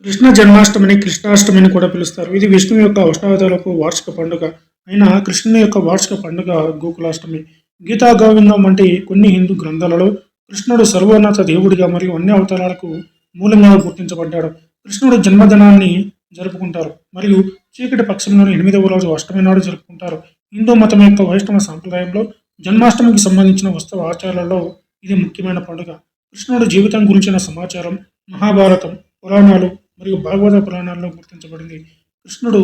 కృష్ణ జన్మాష్టమిని కృష్ణాష్టమి అని కూడా పిలుస్తారు. ఇది విష్ణువు యొక్క అష్టావతారాలకు వార్షిక పండుగ అయిన కృష్ణుని యొక్క వార్షిక పండుగ గోకులాష్టమి. గీతా గోవిందం వంటి కొన్ని హిందూ గ్రంథాలలో కృష్ణుడు సర్వోన్నత దేవుడిగా మరియు అన్ని అవతారాలకు మూలంగా గుర్తించబడ్డాడు. కృష్ణుడు జన్మదినాన్ని జరుపుకుంటారు మరియు చీకటి పక్షంలోని 8వ రోజు అష్టమి నాడు జరుపుకుంటారు. హిందూ మతం యొక్క వైష్ణవ సాంప్రదాయంలో జన్మాష్టమికి సంబంధించిన ఉత్సవ ఆచారాలలో ఇది ముఖ్యమైన పండుగ. కృష్ణుడి జీవితం గురించిన సమాచారం మహాభారతం, పురాణాలు మరియు భాగవత పురాణాల్లో గుర్తించబడింది. కృష్ణుడు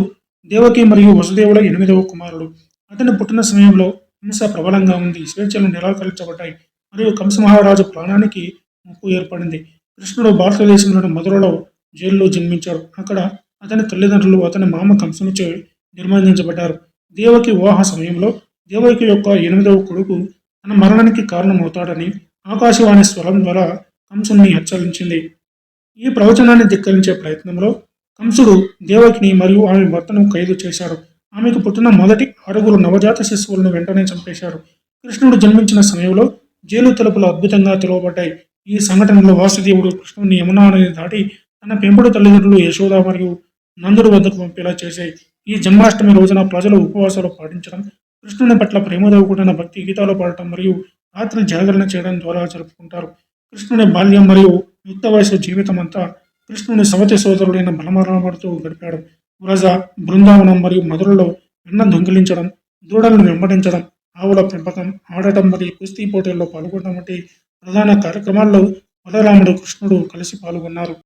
దేవకి మరియు వసుదేవుల 8వ కుమారుడు. అతని పుట్టిన సమయంలో హింస ప్రబలంగా ఉంది, స్వేచ్ఛలు నిరాకరించబడ్డాయి మరియు కంస మహారాజు ప్రాణానికి ముప్పు ఏర్పడింది. కృష్ణుడు భారతదేశంలోని మధురలో జైల్లో జన్మించాడు. అక్కడ అతని తల్లిదండ్రులు అతని మామ కంసునిచే నిర్బంధించబడ్డారు. దేవకి వివాహ సమయంలో దేవకి యొక్క 8వ కొడుకు తన మరణానికి కారణమవుతాడని ఆకాశవాణి స్వరం ద్వారా కంసుని హెచ్చరించింది. ఈ ప్రవచనాన్ని ధిక్కరించే ప్రయత్నంలో కంసుడు దేవకిని మరియు ఆమె భర్తను ఖైదు చేశాడు. ఆమెకు పుట్టిన మొదటి 6 నవజాత శిశువులను వెంటనే చంపేశాడు. కృష్ణుడు జన్మించిన సమయంలో జైలు తలుపులు అద్భుతంగా తెరవబడ్డాయి. ఈ సంఘటనలో వాసుదేవుడు కృష్ణుడిని యమునా నది దాటి తన పెంపుడు తల్లిదండ్రులు యశోద మరియు నందుడు వద్దకు పంపేలా చేశాయి. ఈ జన్మాష్టమి రోజున ప్రజలు ఉపవాసాలు పాటించడం, కృష్ణుని పట్ల ప్రేమతో కూడిన భక్తి గీతాలు పాడటం మరియు రాత్రి జాగరణ చేయడం ద్వారా జరుపుకుంటారు. కృష్ణుని బాల్యం మరియు యుక్త వయసు జీవితం అంతా కృష్ణుని సవతి సోదరుడైన బలరాముడితో గడిపాడు. వ్రజ, బృందావనం మరియు మధురలో వెన్న దొంగిలించడం, దూడలను వెంబడించడం, ఆవుల పెంపకం, ఆడటం మరియు కుస్తీ పోటీల్లో పాల్గొనడం వంటి ప్రధాన కార్యక్రమాల్లో బలరాముడు, కృష్ణుడు కలిసి పాల్గొన్నారు.